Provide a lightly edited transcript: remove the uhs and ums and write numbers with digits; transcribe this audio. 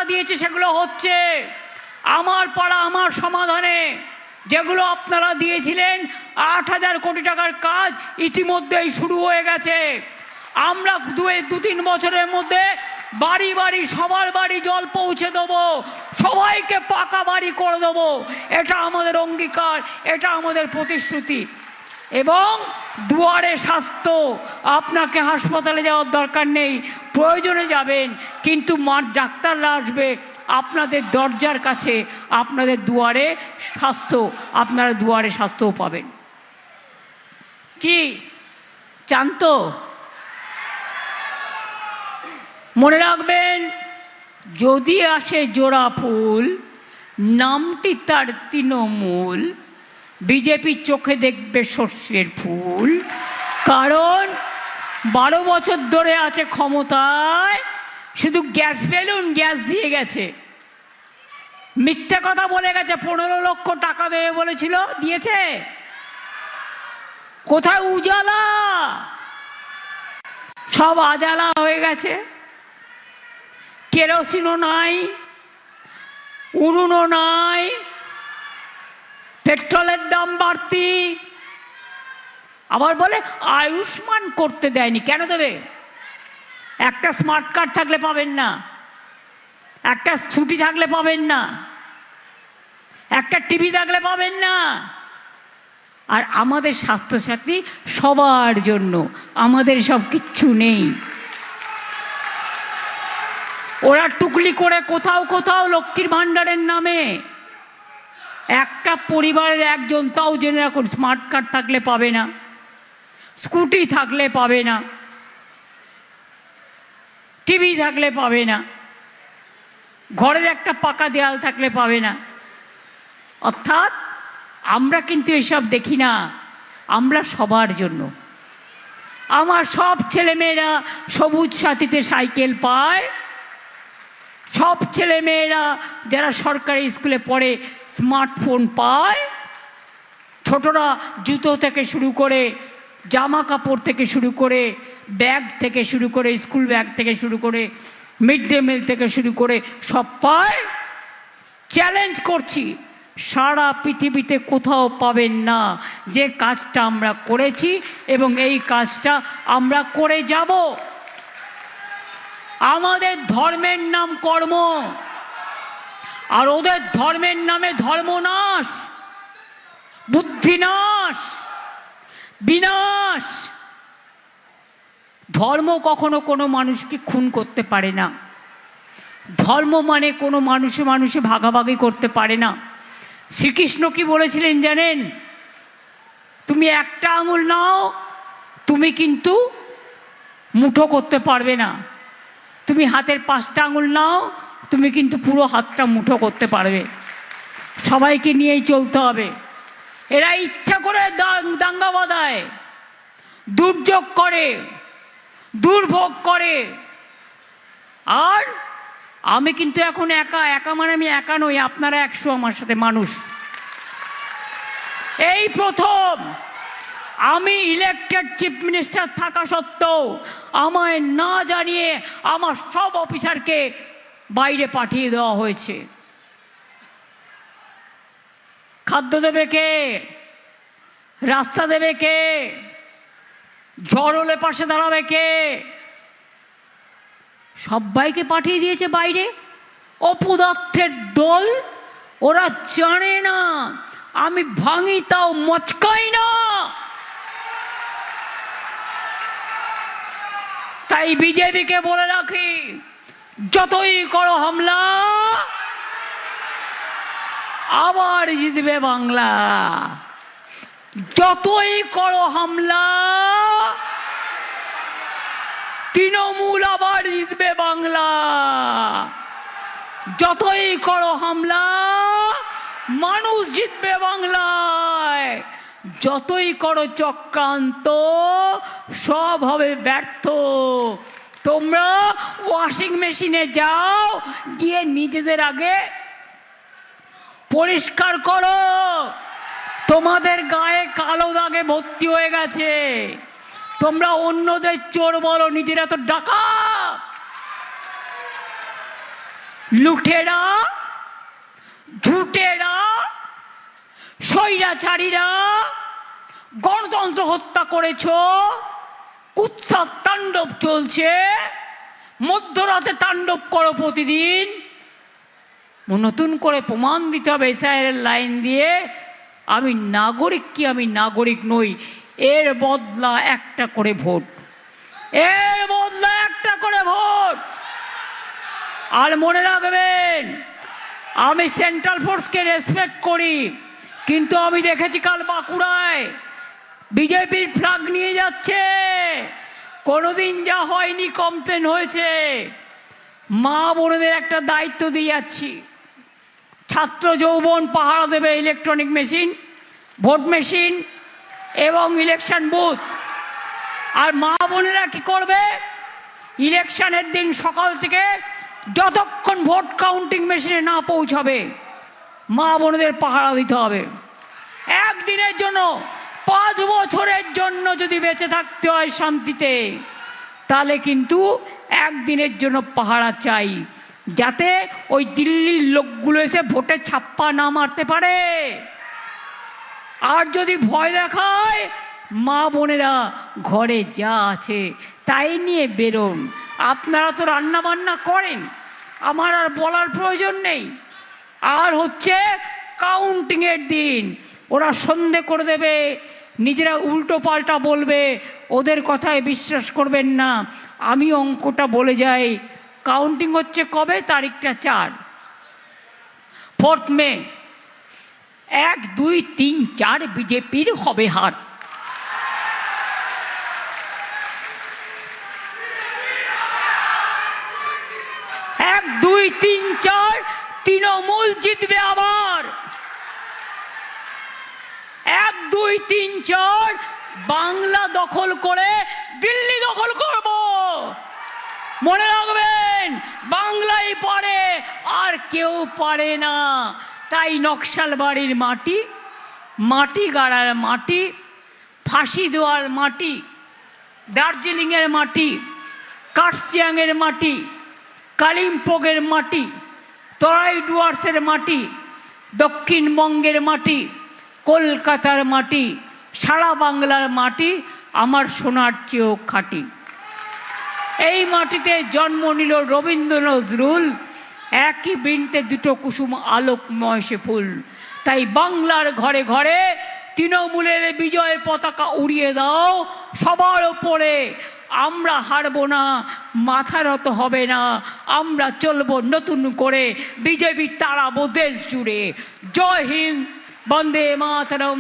দিয়েছে সেগুলো হচ্ছে। আমার পাড়া আমার সমাধানে যেগুলো আপনারা দিয়েছিলেন 8,000 কোটি টাকার কাজ ইতিমধ্যেই শুরু হয়ে গেছে। আমরা 2-3 বছরের মধ্যে বাড়ি বাড়ি সবার বাড়ি জল পৌঁছে দেবো, সবাইকে পাকা বাড়ি করে দেবো। এটা আমাদের অঙ্গীকার, এটা আমাদের প্রতিশ্রুতি। এবং দুয়ারে স্বাস্থ্য, আপনাকে হাসপাতালে যাওয়ার দরকার নেই, প্রয়োজনে যাবেন, কিন্তু ডাক্তাররা আসবে আপনাদের দরজার কাছে, আপনাদের দুয়ারে স্বাস্থ্য, আপনারা দুয়ারে স্বাস্থ্যও পাবেন। কি চান তো? মনে রাখবেন, যদি আসে জোড়া ফুল, নামটি তার তৃণমূল, বিজেপির চোখে দেখবে সর্ষের ফুল। কারণ 12 বছর ধরে আছে ক্ষমতায়, শুধু গ্যাস বেলুন গ্যাস দিয়ে গেছে, মিথ্যা কথা বলে গেছে। 15 লক্ষ টাকা দেবে বলেছিল, দিয়েছে? কোথায় উজালা? সব আজালা হয়ে গেছে। কেরোসিনও নাই, উনুনও নাই, পেট্রোলের দাম বাড়তি। আবার বলে আয়ুষ্মান করতে দেয়নি। কেন দেবে? একটা স্মার্ট কার্ড থাকলে পাবেন না, একটা স্কুটি থাকলে পাবেন না, একটা টিভি থাকলে পাবেন না। আর আমাদের স্বাস্থ্যসাথী সবার জন্য, আমাদের সব কিচ্ছু নেই। ওরা টুকলি করে কোথাও কোথাও লক্ষ্মীর ভাণ্ডারের নামে একটা পরিবারের একজন, তাও জেনে রাখুন, স্মার্ট কার্ড থাকলে পাবে না, স্কুটি থাকলে পাবে না, টিভি থাকলে পাবে না, ঘরের একটা পাকা দেয়াল থাকলে পাবে না। অর্থাৎ আমরা কিন্তু এসব দেখি না, আমরা সবার জন্য। আমার সব ছেলেমেয়েরা সবুজ সাথীতে সাইকেল পায়, সব ছেলেমেয়েরা যারা সরকারি স্কুলে পড়ে স্মার্টফোন পায়, ছোটরা জুতো থেকে শুরু করে, জামা কাপড় থেকে শুরু করে, ব্যাগ থেকে শুরু করে, স্কুল ব্যাগ থেকে শুরু করে, মিড ডে মিল থেকে শুরু করে সব পায়। চ্যালেঞ্জ করছি, সারা পৃথিবীতে কোথাও পাবেন না যে কাজটা আমরা করেছি, এবং এই কাজটা আমরা করে যাব। আমাদের ধর্মের নাম কর্ম, আর ওদের ধর্মের নামে ধর্মনাশ, বুদ্ধিনাশ, বিনাশ। ধর্ম কখনো কোনো মানুষকে খুন করতে পারে না। ধর্ম মানে কোনো মানুষে মানুষে ভাগাভাগি করতে পারে না। শ্রীকৃষ্ণ কি বলেছিলেন জানেন? তুমি একটা আঙুল নাও, তুমি কিন্তু মুঠো করতে পারবে না। তুমি হাতের 5টা আঙুল নাও, তুমি কিন্তু পুরো হাতটা মুঠো করতে পারবে। সবাইকে নিয়েই চলতে হবে। এরা ইচ্ছা করে দাঙ্গা বাঁধায়, দুর্যোগ করে, দুর্ভোগ করে। আর আমি কিন্তু এখন একা, একা মানে আমি একা নই, আপনারা 100 আমার সাথে মানুষ। এই প্রথম আমি ইলেকটেড চিফ মিনিস্টার থাকা সত্ত্বেও আমায় না জানিয়ে আমার সব অফিসারকে বাইরে পাঠিয়ে দেওয়া হয়েছে। খাদ্য দেবে কে? রাস্তা দেবে কে? ঝড় হলে পাশে দাঁড়াবে কে? সবাইকে পাঠিয়ে দিয়েছে বাইরে। অপদার্থের দল, ওরা জানে না আমি ভাঙি তাও মচকাই না। তাই বিজেপিকে বলে রাখি, যতই করো হামলা, আবার জিতবে বাংলা। যতই করো হামলা, তৃণমূল আবার জিতবে বাংলা। যতই করো হামলা, মানুষ জিতবে বাংলায়। যতই করো চক্রান্ত, সব হবে ব্যর্থ। তোমরা ওয়াশিং মেশিনে যাও, গিয়ে নিজেদের আগে পরিষ্কার করো। তোমাদের গায়ে কালো দাগে ভর্তি হয়ে গেছে। তোমরা অন্যদের চোর বলো, নিজেরা তো ডাকাত। লুঠেরা, ঝুটেরা, স্বৈরাচারীরা গণতন্ত্র হত্যা করেছ, কুৎসা তাণ্ডব চলছে, মধ্যরাতে তাণ্ডব করো প্রতিদিন। নতুন করে প্রমাণ দিতে হবে এসআইআর লাইন দিয়ে আমি নাগরিক কি আমি নাগরিক নই। এর বদলা একটা করে ভোট, এর বদলা একটা করে ভোট। আর মনে রাখবেন, আমি সেন্ট্রাল ফোর্সকে রেসপেক্ট করি, কিন্তু আমি দেখেছি কাল বাঁকুড়ায় বিজেপির ফ্ল্যাগ নিয়ে যাচ্ছে। কোনোদিন যা হয়নি কমপ্লেন হয়েছে। মা বোনেদের একটা দায়িত্ব দিয়ে যাচ্ছি, ছাত্র যৌবন পাহারা দেবে ইলেকট্রনিক মেশিন, ভোট মেশিন এবং ইলেকশন বুথ। আর মা বোনেরা কি করবে? ইলেকশনের দিন সকাল থেকে যতক্ষণ ভোট কাউন্টিং মেশিনে না পৌঁছাবে মা বোনেদের পাহারা দিতে হবে। একদিনের জন্য, 5 বছরের জন্য যদি বেঁচে থাকতে হয় শান্তিতে, তাহলে কিন্তু একদিনের জন্য পাহারা চাই, যাতে ওই দিল্লির লোকগুলো এসে ভোটে ছাপ্পা না মারতে পারে। আর যদি ভয় দেখায়, মা বোনেরা ঘরে যা আছে তাই নিয়ে বেরোন। আপনারা তো রান্না বান্না করেন, আমার আর বলার প্রয়োজন নেই। আর হচ্ছে কাউন্টিংয়ের দিন ওরা সন্ধে করে দেবে, নিজেরা উল্টো পাল্টা বলবে, ওদের কথায় বিশ্বাস করবেন না। আমি অঙ্কটা বলে যাই, কাউন্টিং হচ্ছে কবে? তারিখটা 4 মে। 1, 2, 3, 4 বিজেপির হবে হার। এক, 2, 3, 4 তৃণমূল জিতবে আবার। 1, 2, 3, 4 বাংলা দখল করে দিল্লি দখল করব। মনে রাখবেন, বাংলাই পারে, আর কেউ পারে না। তাই নকশালবাড়ির মাটি, মাটি গাড়ার মাটি, ফাঁসি দেওয়ার মাটি, দার্জিলিংয়ের মাটি, কার্শিয়াংয়ের মাটি, কালিম্পংয়ের মাটি, তরাই ডুয়ার্সের মাটি, দক্ষিণবঙ্গের মাটি, কলকাতার মাটি, সারা বাংলার মাটি আমার সোনার চেয়েও খাঁটি। এই মাটিতে জন্ম নিল রবীন্দ্র নজরুল, একই বৃন্তে দুটো কুসুম আলোকময় সে ফুল। তাই বাংলার ঘরে ঘরে তৃণমূলের বিজয় পতাকা উড়িয়ে দাও সবার ওপরে। আমরা হারব না, মাথা নত হবে না, আমরা চলবো নতুন করে, বিজেপি তাড়াবো দেশ জুড়ে। জয় হিন্দ, বন্দে মাতরম।